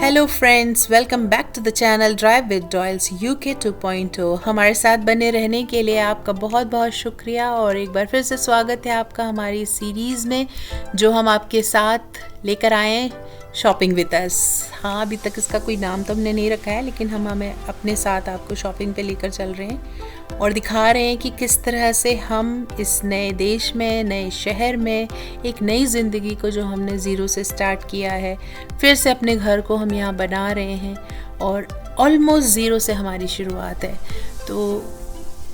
Hello friends, welcome back to the channel drive with Doyles UK 2.0। हमारे साथ बने रहने के लिए आपका बहुत बहुत शुक्रिया और एक बार फिर से स्वागत है आपका हमारी सीरीज़ में जो हम आपके साथ लेकर आए हैं, शॉपिंग विद अस। हाँ, अभी तक इसका कोई नाम तो हमने नहीं रखा है, लेकिन हम हमें अपने साथ आपको शॉपिंग पे लेकर चल रहे हैं और दिखा रहे हैं कि किस तरह से हम इस नए देश में, नए शहर में एक नई ज़िंदगी को जो हमने ज़ीरो से स्टार्ट किया है, फिर से अपने घर को हम यहाँ बना रहे हैं और ऑलमोस्ट ज़ीरो से हमारी शुरुआत है। तो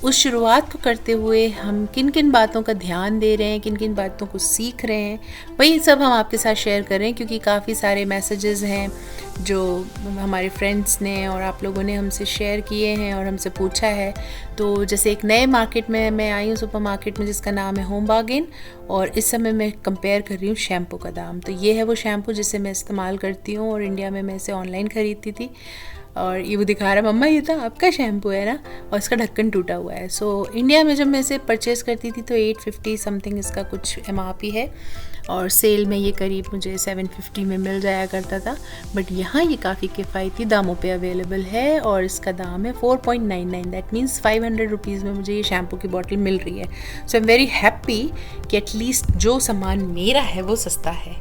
उस शुरुआत को करते हुए हम किन किन बातों का ध्यान दे रहे हैं, किन किन बातों को सीख रहे हैं, वही सब हम आपके साथ शेयर कर रहे हैं। क्योंकि काफ़ी सारे मैसेजेस हैं जो हमारे फ्रेंड्स ने और आप लोगों ने हमसे शेयर किए हैं और हमसे पूछा है। तो जैसे एक नए मार्केट में मैं आई हूँ, सुपर मार्केट में, जिसका नाम है होम बार्गेन, और इस समय मैं कंपेयर कर रही हूँ शैम्पू का दाम। तो ये है वो शैम्पू जिसे मैं इस्तेमाल करती हूँ और इंडिया में मैं इसे ऑनलाइन ख़रीदती थी। और ये वो दिखा रहा है, मम्मा ये तो आपका शैम्पू है ना, और इसका ढक्कन टूटा हुआ है। सो इंडिया में जब मैं इसे परचेज़ करती थी तो 850 समथिंग इसका कुछ MRP है और सेल में ये करीब मुझे 750 में मिल जाया करता था। बट यहाँ ये काफ़ी किफ़ायती दामों पे अवेलेबल है और इसका दाम है 4.99। दैट मीन्स 500 रुपीज़ में मुझे ये शैम्पू की बॉटल मिल रही है। सो आई एम वेरी हैप्पी कि एटलीस्ट जो सामान मेरा है वो सस्ता है।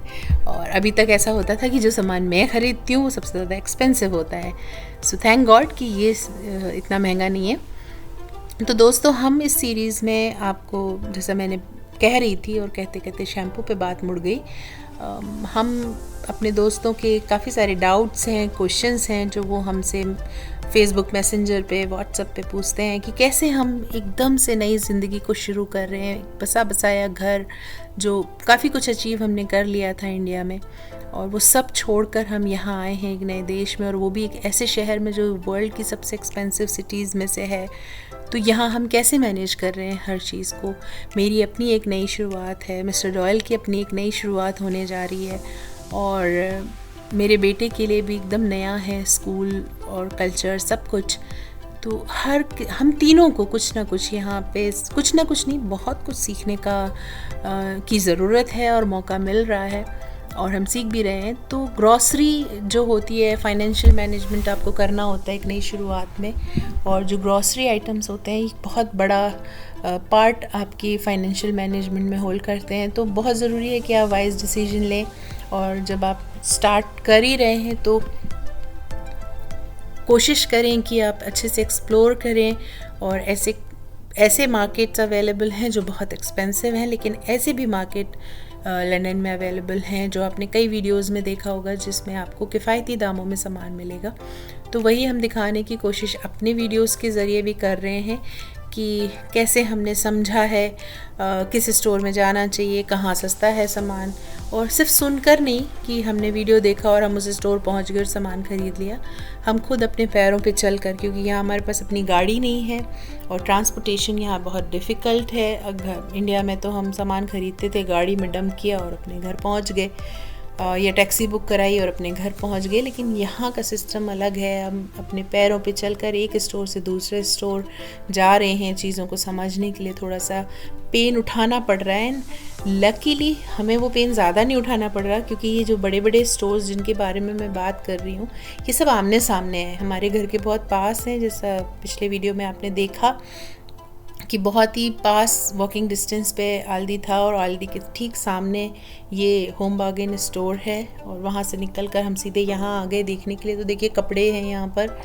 और अभी तक ऐसा होता था कि जो सामान मैं ख़रीदती हूँ वो सबसे ज़्यादा एक्सपेंसिव होता है। सो थैंक गॉड कि ये इतना महंगा नहीं है। तो दोस्तों, हम इस सीरीज़ में आपको, जैसा मैंने कह रही थी और कहते कहते शैम्पू पे बात मुड़ गई, हम अपने दोस्तों के काफ़ी सारे डाउट्स हैं, क्वेश्चंस हैं जो वो हमसे फेसबुक मैसेंजर पे, व्हाट्सएप पे पूछते हैं कि कैसे हम एकदम से नई ज़िंदगी को शुरू कर रहे हैं। बसा बसाया घर, जो काफ़ी कुछ अचीव हमने कर लिया था इंडिया में, और वो सब छोड़कर हम यहाँ आए हैं एक नए देश में, और वो भी एक ऐसे शहर में जो वर्ल्ड की सबसे एक्सपेंसिव सिटीज़ में से है। तो यहाँ हम कैसे मैनेज कर रहे हैं हर चीज़ को। मेरी अपनी एक नई शुरुआत है, मिस्टर डॉयल की अपनी एक नई शुरुआत होने जा रही है, और मेरे बेटे के लिए भी एकदम नया है स्कूल और कल्चर सब कुछ। तो हम तीनों को कुछ ना कुछ यहाँ पे, कुछ ना कुछ नहीं, बहुत कुछ सीखने की ज़रूरत है और मौका मिल रहा है और हम सीख भी रहे हैं। तो ग्रॉसरी जो होती है, फाइनेंशियल मैनेजमेंट आपको करना होता है एक नई शुरुआत में, और जो ग्रॉसरी आइटम्स होते हैं एक बहुत बड़ा पार्ट आपकी फाइनेंशियल मैनेजमेंट में होल्ड करते हैं। तो बहुत ज़रूरी है कि आप वाइज डिसीजन लें, और जब आप स्टार्ट कर ही रहे हैं तो कोशिश करें कि आप अच्छे से एक्सप्लोर करें। और ऐसे मार्केट्स अवेलेबल हैं जो बहुत एक्सपेंसिव हैं, लेकिन ऐसे भी मार्केट लंदन में अवेलेबल हैं जो आपने कई वीडियोस में देखा होगा, जिसमें आपको किफ़ायती दामों में सामान मिलेगा। तो वही हम दिखाने की कोशिश अपने वीडियोस के ज़रिए भी कर रहे हैं कि कैसे हमने समझा है किस स्टोर में जाना चाहिए, कहाँ सस्ता है सामान। और सिर्फ सुनकर नहीं कि हमने वीडियो देखा और हम उस स्टोर पहुँच गए और सामान ख़रीद लिया। हम खुद अपने पैरों पे चल कर, क्योंकि यहाँ हमारे पास अपनी गाड़ी नहीं है और ट्रांसपोर्टेशन यहाँ बहुत डिफ़िकल्ट है। इंडिया में तो हम सामान ख़रीदते थे, गाड़ी में डंप किया और अपने घर पहुँच गए, या टैक्सी बुक कराई और अपने घर पहुंच गए। लेकिन यहाँ का सिस्टम अलग है। हम अपने पैरों पे चलकर एक स्टोर से दूसरे स्टोर जा रहे हैं। चीज़ों को समझने के लिए थोड़ा सा पेन उठाना पड़ रहा है। लकीली हमें वो पेन ज़्यादा नहीं उठाना पड़ रहा, क्योंकि ये जो बड़े बड़े स्टोर्स जिनके बारे में मैं बात कर रही हूँ, ये सब आमने सामने हैं, हमारे घर के बहुत पास हैं। जैसा पिछले वीडियो में आपने देखा कि बहुत ही पास वॉकिंग डिस्टेंस पे आल्दी था, और आल्दी के ठीक सामने ये होम बार्गेन स्टोर है, और वहाँ से निकल कर हम सीधे यहाँ आ गए देखने के लिए। तो देखिए, कपड़े हैं यहाँ पर,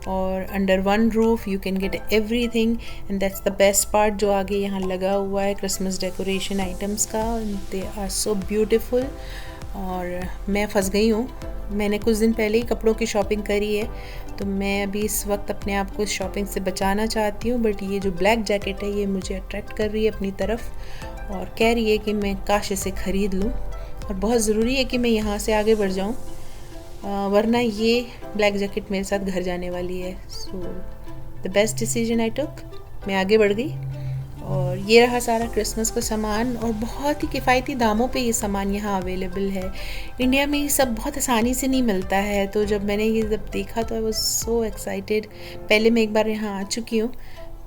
और under one roof you can get everything, and that's the best part जो आगे यहाँ लगा हुआ है क्रिसमस डेकोरेशन आइटम्स का। They are so beautiful. और मैं फंस गई हूँ, मैंने कुछ दिन पहले ही कपड़ों की शॉपिंग करी है, तो मैं अभी इस वक्त अपने आप को इस शॉपिंग से बचाना चाहती हूँ। बट ये जो ब्लैक जैकेट है ये मुझे अट्रैक्ट कर रही है अपनी तरफ, और कह रही है कि मैं काश इसे ख़रीद लूँ, और बहुत ज़रूरी है कि मैं यहाँ से आगे बढ़ जाऊँ, वरना ये ब्लैक जैकेट मेरे साथ घर जाने वाली है। So the best decision I took, मैं आगे बढ़ गई। और ये रहा सारा क्रिसमस का सामान, और बहुत ही किफ़ायती दामों पे ये सामान यहाँ अवेलेबल है। इंडिया में ये सब बहुत आसानी से नहीं मिलता है। तो जब मैंने ये जब देखा तो आई वाज सो एक्साइटेड। पहले मैं एक बार यहाँ आ चुकी हूँ,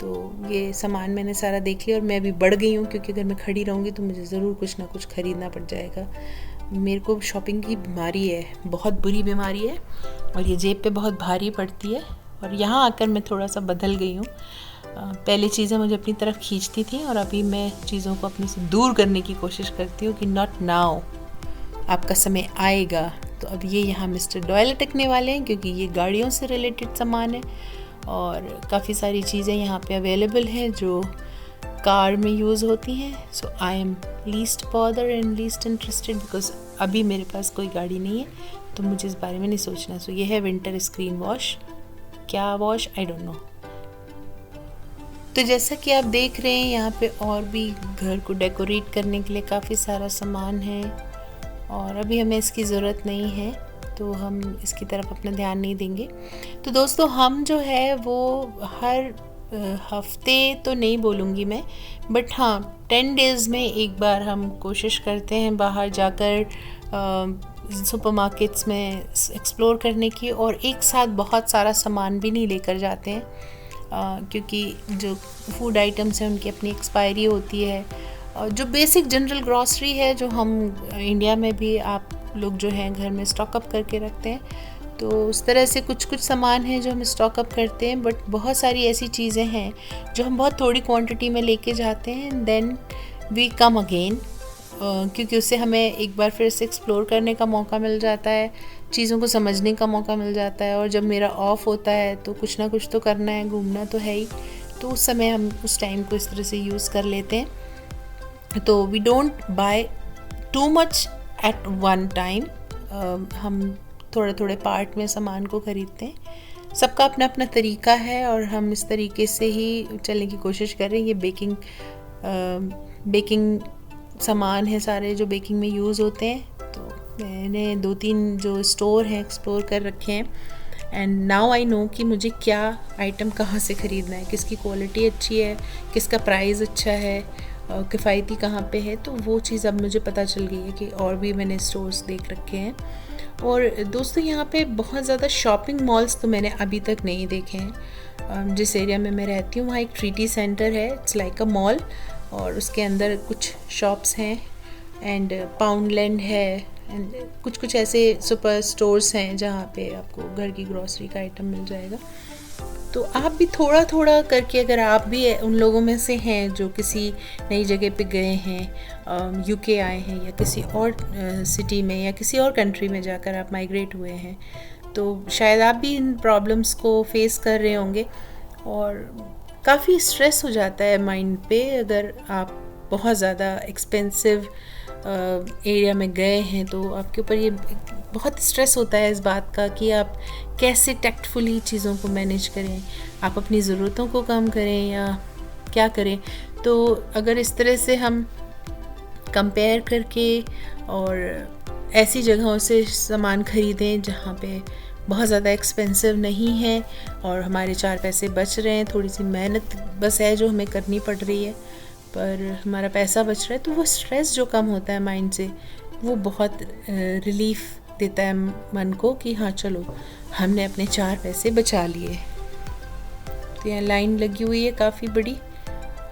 तो ये सामान मैंने सारा देख लिया और मैं अभी बढ़ गई हूँ, क्योंकि अगर मैं खड़ी रहूँगी तो मुझे ज़रूर कुछ ना कुछ ख़रीदना पड़ जाएगा। मेरे को शॉपिंग की बीमारी है, बहुत बुरी बीमारी है, और ये जेब पे बहुत भारी पड़ती है। और यहाँ आकर मैं थोड़ा सा बदल गई हूँ। पहले चीज़ें मुझे अपनी तरफ खींचती थी और अभी मैं चीज़ों को अपने से दूर करने की कोशिश करती हूँ कि नॉट नाउ, आपका समय आएगा। तो अब ये यहाँ मिस्टर डॉयल अटकने वाले हैं, क्योंकि ये गाड़ियों से रिलेटेड सामान है और काफ़ी सारी चीज़ें यहाँ पे अवेलेबल हैं जो कार में यूज़ होती हैं। So I am least bother and least interested, because अभी मेरे पास कोई गाड़ी नहीं है, तो मुझे इस बारे में नहीं सोचना। सो ये है विंटर स्क्रीन वॉश, क्या वॉश आई डोंट नो। तो जैसा कि आप देख रहे हैं यहाँ पे और भी घर को डेकोरेट करने के लिए काफ़ी सारा सामान है, और अभी हमें इसकी ज़रूरत नहीं है तो हम इसकी तरफ अपना ध्यान नहीं देंगे। तो दोस्तों, हम जो है वो हर हफ्ते तो नहीं बोलूँगी मैं, बट हाँ 10 डेज़ में एक बार हम कोशिश करते हैं बाहर जाकर सुपरमार्केट्स में एक्सप्लोर करने की, और एक साथ बहुत सारा सामान भी नहीं लेकर जाते हैं, क्योंकि जो फूड आइटम्स हैं उनकी अपनी एक्सपायरी होती है। जो बेसिक जनरल ग्रॉसरी है जो हम इंडिया में भी आप लोग जो हैं घर में स्टॉक अप करके रखते हैं, तो उस तरह से कुछ कुछ सामान हैं जो हम स्टॉक अप करते हैं, बट बहुत सारी ऐसी चीज़ें हैं जो हम बहुत थोड़ी क्वांटिटी में लेके जाते हैं and then we come again, क्योंकि उससे हमें एक बार फिर से एक्सप्लोर करने का मौका मिल जाता है, चीज़ों को समझने का मौका मिल जाता है। और जब मेरा ऑफ होता है तो कुछ ना कुछ तो करना है, घूमना तो है ही, तो उस समय हम उस टाइम को इस तरह से यूज़ कर लेते हैं। तो we don't buy too much at one time, हम थोड़े थोड़े पार्ट में सामान को ख़रीदते हैं। सबका अपना अपना तरीका है और हम इस तरीके से ही चलने की कोशिश कर रहे हैं। ये बेकिंग सामान है सारे जो बेकिंग में यूज़ होते हैं, तो मैंने 2-3 जो स्टोर हैं एक्सप्लोर कर रखे हैं, एंड नाउ आई नो कि मुझे क्या आइटम कहाँ से ख़रीदना है, किसकी क्वालिटी अच्छी है, किसका प्राइस अच्छा है, किफ़ायती कहाँ पे है। तो वो चीज़ अब मुझे पता चल गई है कि और भी मैंने स्टोर्स देख रखे हैं। और दोस्तों, यहाँ पे बहुत ज़्यादा शॉपिंग मॉल्स तो मैंने अभी तक नहीं देखे हैं। जिस एरिया में मैं रहती हूँ वहाँ एक ट्रीटी सेंटर है, इट्स लाइक अ मॉल, और उसके अंदर कुछ शॉप्स हैं एंड पाउंडलैंड है एंड कुछ कुछ ऐसे सुपर स्टोर्स हैं जहाँ पे आपको घर की ग्रॉसरी का आइटम मिल जाएगा। तो आप भी थोड़ा थोड़ा करके, अगर आप भी उन लोगों में से हैं जो किसी नई जगह पे गए हैं, यूके आए हैं या किसी और सिटी में या किसी और कंट्री में जाकर आप माइग्रेट हुए हैं, तो शायद आप भी इन प्रॉब्लम्स को फेस कर रहे होंगे। और काफ़ी स्ट्रेस हो जाता है माइंड पे अगर आप बहुत ज़्यादा एक्सपेंसिव एरिया में गए हैं, तो आपके ऊपर ये बहुत स्ट्रेस होता है इस बात का कि आप कैसे टैक्टफुली चीज़ों को मैनेज करें, आप अपनी ज़रूरतों को कम करें या क्या करें। तो अगर इस तरह से हम कंपेयर करके और ऐसी जगहों से सामान ख़रीदें जहाँ पे बहुत ज़्यादा एक्सपेंसिव नहीं है और हमारे 4 पैसे बच रहे हैं, थोड़ी सी मेहनत बस है जो हमें करनी पड़ रही है पर हमारा पैसा बच रहा है, तो वो स्ट्रेस जो कम होता है माइंड से, वो बहुत रिलीफ़ देता है मन को कि हाँ चलो हमने अपने 4 पैसे बचा लिए। तो यहाँ लाइन लगी हुई है काफ़ी बड़ी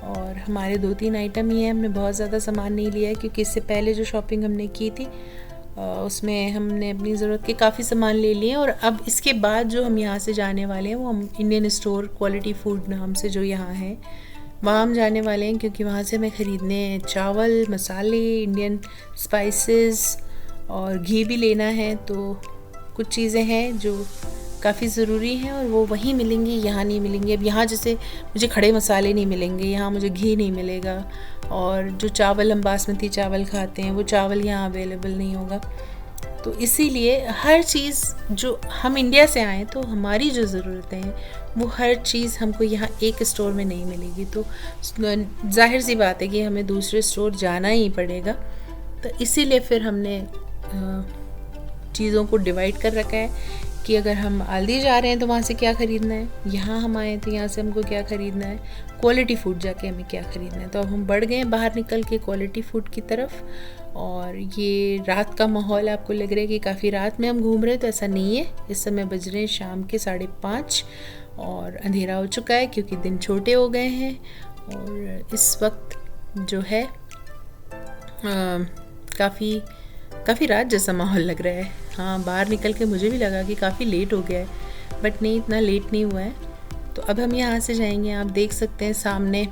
और हमारे 2-3 आइटम ही हैं, हमने बहुत ज़्यादा सामान नहीं लिया है क्योंकि इससे पहले जो शॉपिंग हमने की थी उसमें हमने अपनी ज़रूरत के काफ़ी सामान ले लिए। और अब इसके बाद जो हम यहाँ से जाने वाले हैं वो हम इंडियन स्टोर क्वालिटी फूड नाम से जो यहाँ है वहाँ हम जाने वाले हैं, क्योंकि वहाँ से हमें ख़रीदने चावल, मसाले, इंडियन स्पाइसेस और घी भी लेना है। तो कुछ चीज़ें हैं जो काफ़ी ज़रूरी हैं और वो वहीं मिलेंगी, यहाँ नहीं मिलेंगी। अब यहाँ जैसे मुझे खड़े मसाले नहीं मिलेंगे, यहाँ मुझे घी नहीं मिलेगा, और जो चावल हम बासमती चावल खाते हैं वो चावल यहाँ अवेलेबल नहीं होगा। तो इसीलिए हर चीज़ जो हम इंडिया से आए तो हमारी जो ज़रूरतें हैं वो हर चीज़ हमको यहाँ एक स्टोर में नहीं मिलेगी। तो जाहिर सी बात है कि हमें दूसरे स्टोर जाना ही पड़ेगा। तो इसीलिए फिर हमने चीज़ों को डिवाइड कर रखा है कि अगर हम आल्दी जा रहे हैं तो वहाँ से क्या ख़रीदना है, यहाँ हम आए तो यहाँ से हमको क्या ख़रीदना है, क्वालिटी फ़ूड जाके हमें क्या ख़रीदना है। तो अब हम बढ़ गए हैं बाहर निकल के क्वालिटी फ़ूड की तरफ। और ये रात का माहौल आपको लग रहा है कि काफ़ी रात में हम घूम रहे हैं, तो ऐसा नहीं है। इस समय बज रहे हैं शाम के 5:30 और अंधेरा हो चुका है क्योंकि दिन छोटे हो गए हैं। और इस वक्त जो है काफ़ी रात जैसा माहौल लग रहा है। हाँ, बाहर निकल के मुझे भी लगा कि काफ़ी लेट हो गया है, बट नहीं, इतना लेट नहीं हुआ है। तो अब हम यहाँ से जाएंगे। आप देख सकते हैं सामने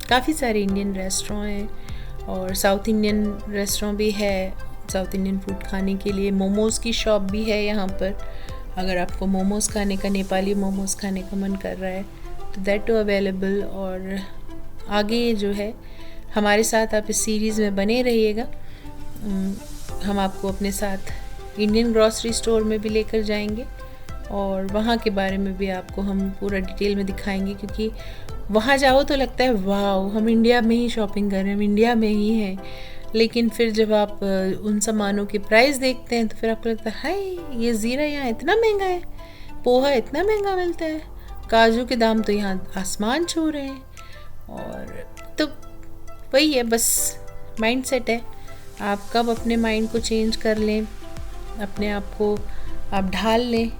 काफ़ी सारे इंडियन रेस्टोरेंट हैं और साउथ इंडियन रेस्टोरेंट भी है, साउथ इंडियन फूड खाने के लिए। मोमोज़ की शॉप भी है यहाँ पर। अगर आपको मोमोज़ खाने का, नेपाली मोमोज़ खाने का मन कर रहा है तो दैट टू अवेलेबल। और आगे जो है हमारे साथ आप इस सीरीज़ में बने रहिएगा। हम आपको अपने साथ इंडियन ग्रॉसरी स्टोर में भी लेकर जाएंगे और वहाँ के बारे में भी आपको हम पूरा डिटेल में दिखाएंगे, क्योंकि वहाँ जाओ तो लगता है वाह, हम इंडिया में ही शॉपिंग कर रहे हैं, हम इंडिया में ही हैं। लेकिन फिर जब आप उन सामानों के प्राइस देखते हैं तो फिर आपको लगता है हाय, ये ज़ीरा यहाँ इतना महंगा है, पोहा इतना महंगा मिलता है, काजू के दाम तो यहाँ आसमान छू रहे हैं। और तो वही है, बस माइंड सेट है। आप कब अपने माइंड को चेंज कर लें, अपने आप को आप ढाल लें,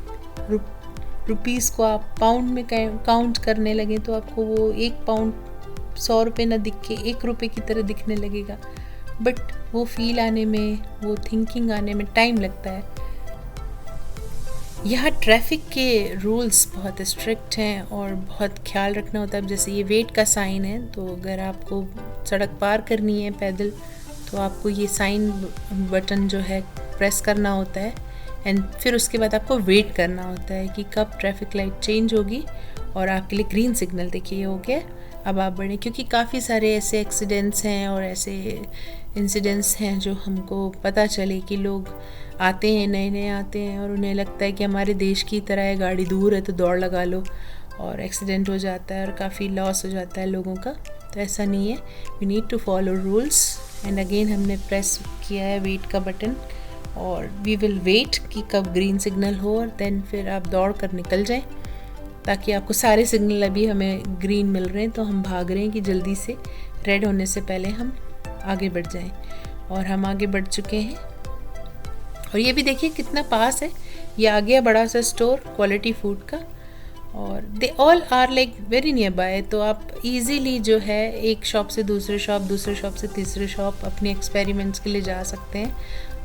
रुपीज़ को आप पाउंड में काउंट करने लगें तो आपको वो 1 पाउंड 100 रुपये ना दिख के 1 रुपये की तरह दिखने लगेगा। बट वो फील आने में, वो थिंकिंग आने में टाइम लगता है। यहाँ ट्रैफिक के रूल्स बहुत स्ट्रिक्ट हैं और बहुत ख्याल रखना होता है। अब जैसे ये वेट का साइन है, तो अगर आपको सड़क पार करनी है पैदल तो आपको ये साइन बटन जो है प्रेस करना होता है एंड फिर उसके बाद आपको वेट करना होता है कि कब ट्रैफिक लाइट चेंज होगी और आपके लिए ग्रीन सिग्नल देखिए हो गया, अब आप बढ़ें। क्योंकि काफ़ी सारे ऐसे एक्सीडेंट्स हैं और ऐसे इंसिडेंट्स हैं जो हमको पता चले कि लोग आते हैं, नए नए आते हैं और उन्हें लगता है कि हमारे देश की तरह है, गाड़ी दूर है तो दौड़ लगा लो, और एक्सीडेंट हो जाता है और काफ़ी लॉस हो जाता है लोगों का। तो ऐसा नहीं है, we need to follow rules. And again हमने प्रेस किया है वेट का बटन और वी विल वेट कि कब ग्रीन सिग्नल हो और देन फिर आप दौड़ कर निकल जाएं, ताकि आपको सारे सिग्नल अभी हमें ग्रीन मिल रहे हैं तो हम भाग रहे हैं कि जल्दी से रेड होने से पहले हम आगे बढ़ जाएं। और हम आगे बढ़ चुके हैं और ये भी देखिए कितना पास है, ये आ गया बड़ा सा स्टोर क्वालिटी फूड का और they all are like very nearby. तो आप इजीली जो है एक शॉप से दूसरे शॉप, दूसरे शॉप से तीसरे शॉप अपने एक्सपेरिमेंट्स के लिए जा सकते हैं।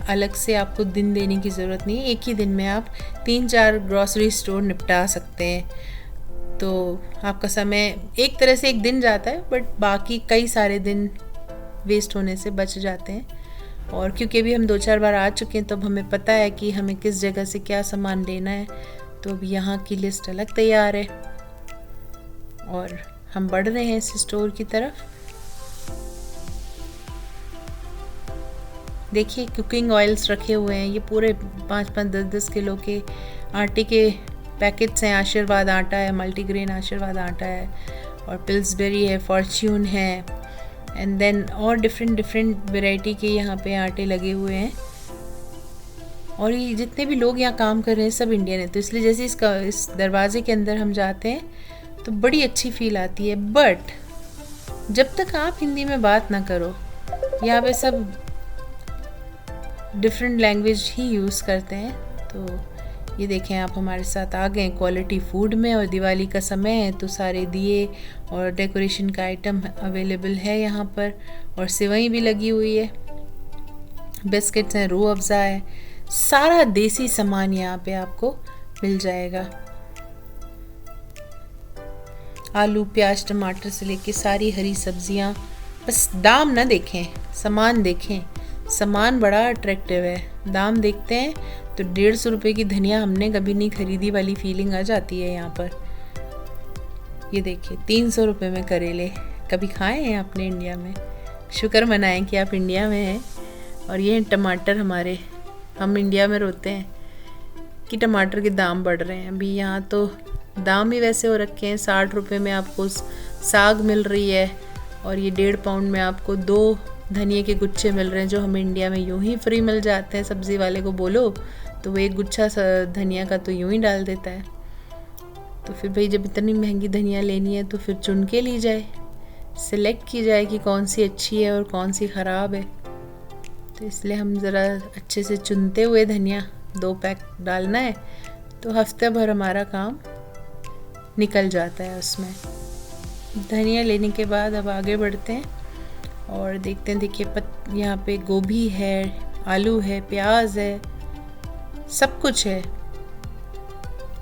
अलग से आपको दिन देने की ज़रूरत नहीं है, एक ही दिन में आप 3-4 ग्रॉसरी स्टोर निपटा सकते हैं। तो आपका समय एक तरह से एक दिन जाता है, बट बाकी कई सारे दिन वेस्ट होने से बच जाते हैं। और क्योंकि अभी हम 2-4 बार आ चुके हैं तो अब हमें पता है कि हमें किस जगह से क्या सामान लेना है, तो अब यहाँ की लिस्ट अलग तैयार है और हम बढ़ रहे हैं इस स्टोर की तरफ। देखिए कुकिंग ऑयल्स रखे हुए हैं, ये पूरे 5-5, 10-10 किलो के आटे के पैकेट्स हैं। आशीर्वाद आटा है, मल्टीग्रेन आशीर्वाद आटा है और पिल्सबेरी है, फॉर्च्यून है एंड देन और डिफरेंट वैरायटी के यहाँ पे आटे लगे हुए हैं। और ये जितने भी लोग यहाँ काम कर रहे हैं सब इंडियन है, तो इसलिए जैसे इस दरवाजे के अंदर हम जाते हैं तो बड़ी अच्छी फील आती है। बट जब तक आप हिंदी में बात ना करो, यहाँ पे सब डिफरेंट लैंग्वेज ही यूज़ करते हैं। तो ये देखें आप हमारे साथ आ गए क्वालिटी फूड में और दिवाली का समय है तो सारे दिए और डेकोरेशन का आइटम अवेलेबल है यहाँ पर और सेवई भी लगी हुई है, बिस्किट्स हैं, रूह अफ़ज़ा है, सारा देसी सामान यहाँ पे आपको मिल जाएगा। आलू, प्याज, टमाटर से लेके सारी हरी सब्जियाँ। बस दाम ना देखें, सामान देखें। सामान बड़ा अट्रैक्टिव है, दाम देखते हैं तो 150 रुपये की धनिया हमने कभी नहीं खरीदी वाली फीलिंग आ जाती है यहाँ पर। ये देखिए 300 रुपये में करेले, कभी खाए हैं अपने इंडिया में? शुक्र मनाएं कि आप इंडिया में हैं। और ये टमाटर हमारे, हम इंडिया में रोते हैं कि टमाटर के दाम बढ़ रहे हैं। अभी यहाँ तो दाम ही वैसे हो रखे हैं, 60 रुपये में आपको साग मिल रही है और ये 1.5 पाउंड में आपको 2 धनिए के गुच्छे मिल रहे हैं, जो हमें इंडिया में यूं ही फ्री मिल जाते हैं। सब्ज़ी वाले को बोलो तो वो एक गुच्छा धनिया का तो यूं ही डाल देता है। तो फिर भाई जब इतनी महंगी धनिया लेनी है तो फिर चुन के ली जाए, सिलेक्ट की जाए कि कौन सी अच्छी है और कौन सी ख़राब है। तो इसलिए हम ज़रा अच्छे से चुनते हुए धनिया, 2 पैक डालना है तो हफ्ते भर हमारा काम निकल जाता है उसमें। धनिया लेने के बाद अब आगे बढ़ते हैं और देखते हैं। देखिए यहाँ पे गोभी है, आलू है, प्याज है, सब कुछ है।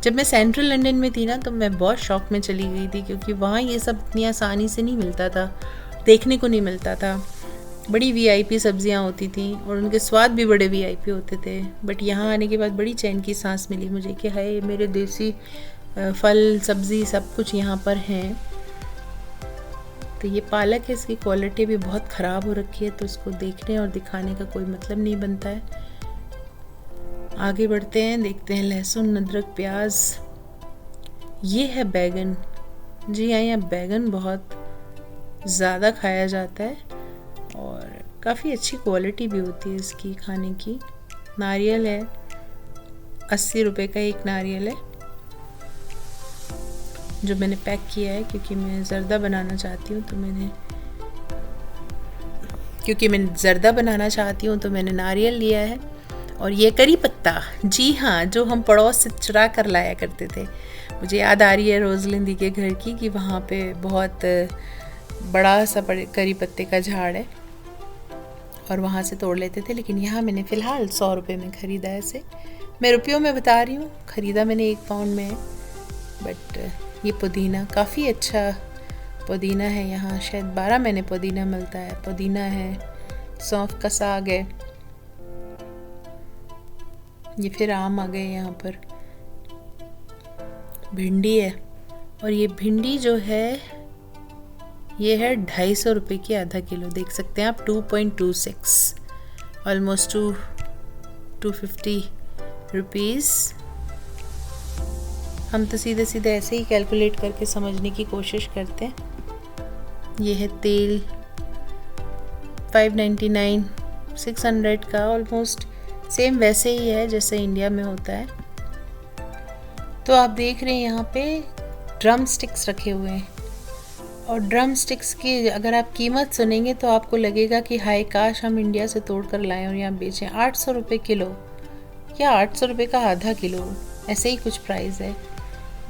जब मैं सेंट्रल लंदन में थी ना तो मैं बहुत शौक में चली गई थी, क्योंकि वहाँ ये सब इतनी आसानी से नहीं मिलता था, देखने को नहीं मिलता था। बड़ी वीआईपी सब्जियाँ होती थी और उनके स्वाद भी बड़े वीआईपी होते थे। बट यहाँ आने के बाद बड़ी चैन की सांस मिली मुझे कि हाय, मेरे देसी फल सब्ज़ी सब कुछ यहाँ पर हैं। तो ये पालक है, इसकी क्वालिटी भी बहुत ख़राब हो रखी है, तो इसको देखने और दिखाने का कोई मतलब नहीं बनता है। आगे बढ़ते हैं, देखते हैं लहसुन, अदरक, प्याज। ये है बैगन। जी हाँ, यहाँ बैगन बहुत ज़्यादा खाया जाता है और काफ़ी अच्छी क्वालिटी भी होती है इसकी खाने की। नारियल है, 80 रुपए का एक नारियल है, जो मैंने पैक किया है क्योंकि मैं ज़र्दा बनाना चाहती हूँ। तो मैंने नारियल लिया है। और ये करी पत्ता, जी हाँ, जो हम पड़ोस से चुरा कर लाया करते थे। मुझे याद आ रही है रोज़लिंदी के घर की, कि वहाँ पे बहुत बड़ा सा करी पत्ते का झाड़ है और वहाँ से तोड़ लेते थे। लेकिन यहाँ मैंने फ़िलहाल 100 रुपये में ख़रीदा है इसे। मैं रुपयों में बता रही हूँ, ख़रीदा मैंने 1 पाउंड में। बट ये पुदीना काफ़ी अच्छा पुदीना है। यहाँ शायद 12 महीने पुदीना मिलता है। पुदीना है, सौंफ का साग है। ये फिर आम आ गए यहाँ पर। भिंडी है, और ये भिंडी जो है ये है 250 रुपये की आधा किलो। देख सकते हैं आप, 2.26, ऑलमोस्ट 250 रुपीज़। हम तो सीधे सीधे ऐसे ही कैलकुलेट करके समझने की कोशिश करते हैं। ये है तेल, 599, 600 का, ऑलमोस्ट सेम वैसे ही है जैसे इंडिया में होता है। तो आप देख रहे हैं यहाँ पे ड्रम स्टिक्स रखे हुए हैं, और ड्रम स्टिक्स की अगर आप कीमत सुनेंगे तो आपको लगेगा कि हाय काश हम इंडिया से तोड़ कर लाएं और यहाँ बेचें। 800 रुपये किलो या 800 रुपये का आधा किलो, ऐसे ही कुछ प्राइस है।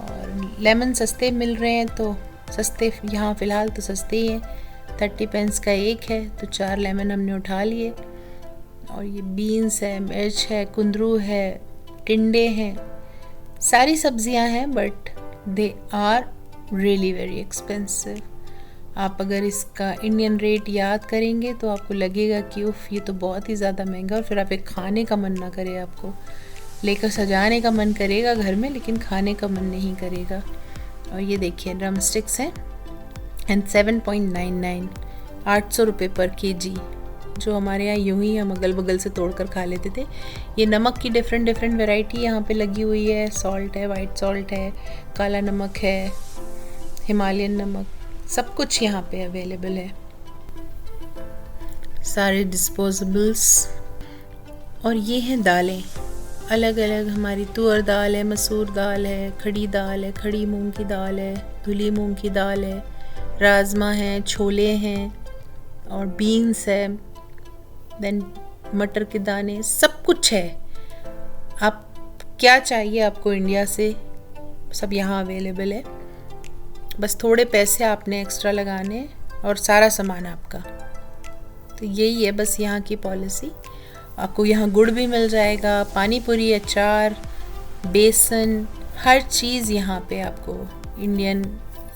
और लेमन सस्ते मिल रहे हैं, तो सस्ते यहाँ फ़िलहाल तो सस्ते ही हैं। 30 पेंस का एक है, तो 4 लेमन हमने उठा लिए। और ये बीन्स है, मिर्च है, कुंदरू है, टिंडे हैं, सारी सब्जियां हैं, but they are really very expensive. आप अगर इसका इंडियन रेट याद करेंगे तो आपको लगेगा कि उफ, ये तो बहुत ही ज़्यादा महंगा, और फिर आप एक खाने का मन ना करे, आपको लेकर सजाने का मन करेगा घर में, लेकिन खाने का मन नहीं करेगा। और ये देखिए ड्रम स्टिक्स हैं, एंड 7.99, 800 रुपये पर केजी, जो हमारे यहाँ यूं ही हम अगल बगल से तोड़ कर खा लेते थे। ये नमक की डिफरेंट वैरायटी यहाँ पे लगी हुई है। सॉल्ट है, वाइट सॉल्ट है, काला नमक है, हिमालयन नमक, सब कुछ यहाँ पे अवेलेबल है। सारे डिस्पोजेबल्स। और ये हैं दालें, अलग अलग। हमारी तुअर दाल है, मसूर दाल है, खड़ी दाल है, खड़ी मूंग की दाल है, धुली मूंग की दाल है, राजमा हैं, छोले हैं, और बीन्स है, देन मटर के दाने, सब कुछ है। आप क्या चाहिए आपको इंडिया से, सब यहाँ अवेलेबल है। बस थोड़े पैसे आपने एक्स्ट्रा लगाने और सारा सामान आपका। तो यही है बस यहाँ की पॉलिसी। आपको यहाँ गुड़ भी मिल जाएगा, पानी पूरी, अचार, बेसन, हर चीज़ यहाँ पे आपको इंडियन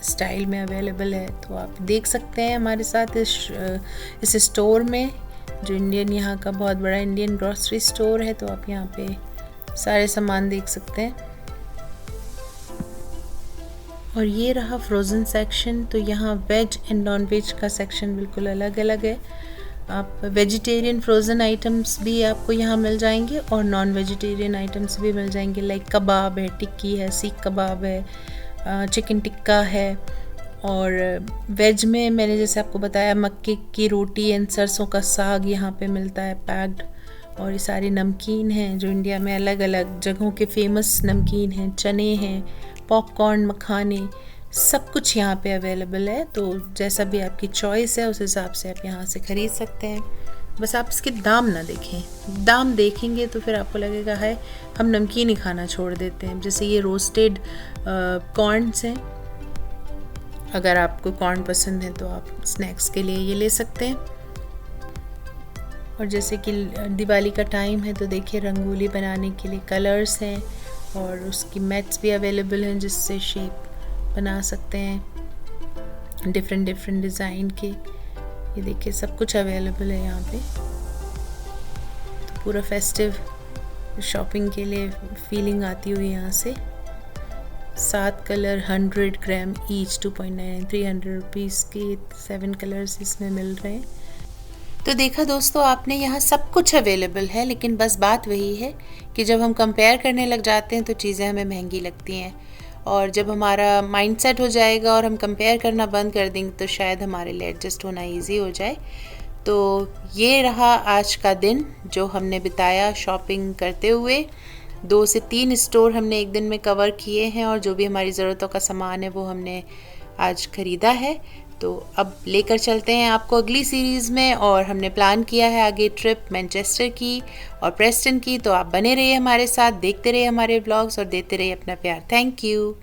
स्टाइल में अवेलेबल है। तो आप देख सकते हैं हमारे साथ इस स्टोर में, जो इंडियन यहाँ का बहुत बड़ा इंडियन ग्रॉसरी स्टोर है। तो आप यहाँ पे सारे सामान देख सकते हैं। और ये रहा फ्रोज़न सेक्शन। तो यहाँ वेज एंड नॉन वेज का सेक्शन बिल्कुल अलग अलग है। आप वेजिटेरियन फ्रोज़न आइटम्स भी आपको यहाँ मिल जाएंगे और नॉन वेजिटेरियन आइटम्स भी मिल जाएंगे, लाइक कबाब है, टिक्की है, सीख कबाब है, चिकन टिक्का है। और वेज में मैंने जैसे आपको बताया मक्के की रोटी एंड सरसों का साग यहाँ पे मिलता है पैक्ड। और ये सारे नमकीन हैं जो इंडिया में अलग अलग जगहों के फेमस नमकीन हैं, चने हैं, पॉपकॉर्न, मखाने, सब कुछ यहाँ पे अवेलेबल है। तो जैसा भी आपकी चॉइस है उस हिसाब से आप यहाँ से ख़रीद सकते हैं। बस आप इसके दाम ना देखें, दाम देखेंगे तो फिर आपको लगेगा है हम नमकीन ही खाना छोड़ देते हैं। जैसे ये रोस्टेड कॉर्नस हैं, अगर आपको कॉर्न पसंद है तो आप स्नैक्स के लिए ये ले सकते हैं। और जैसे कि दिवाली का टाइम है तो देखिए रंगोली बनाने के लिए कलर्स हैं और उसकी मैट्स भी अवेलेबल हैं जिससे शेप बना सकते हैं डिफरेंट डिफरेंट डिज़ाइन के। ये देखिए सब कुछ अवेलेबल है यहाँ पे। तो पूरा फेस्टिव शॉपिंग के लिए फीलिंग आती हुई यहाँ से। 7 कलर 100 ग्राम ईच 2.9 300 रुपीज़ के 7 कलर्स इसमें मिल रहे हैं। तो देखा दोस्तों आपने, यहाँ सब कुछ अवेलेबल है, लेकिन बस बात वही है कि जब हम कंपेयर करने लग जाते हैं तो चीज़ें हमें महंगी लगती हैं। और जब हमारा माइंडसेट हो जाएगा और हम कंपेयर करना बंद कर देंगे तो शायद हमारे लिए एडजस्ट होना इजी हो जाए। तो ये रहा आज का दिन जो हमने बिताया शॉपिंग करते हुए। 2 से 3 स्टोर हमने एक दिन में कवर किए हैं और जो भी हमारी ज़रूरतों का सामान है वो हमने आज ख़रीदा है। तो अब लेकर चलते हैं आपको अगली सीरीज़ में, और हमने प्लान किया है आगे ट्रिप मैनचेस्टर की और प्रेस्टन की। तो आप बने रहिए हमारे साथ, देखते रहिए हमारे व्लॉग्स और देते रहिए अपना प्यार। Thank you.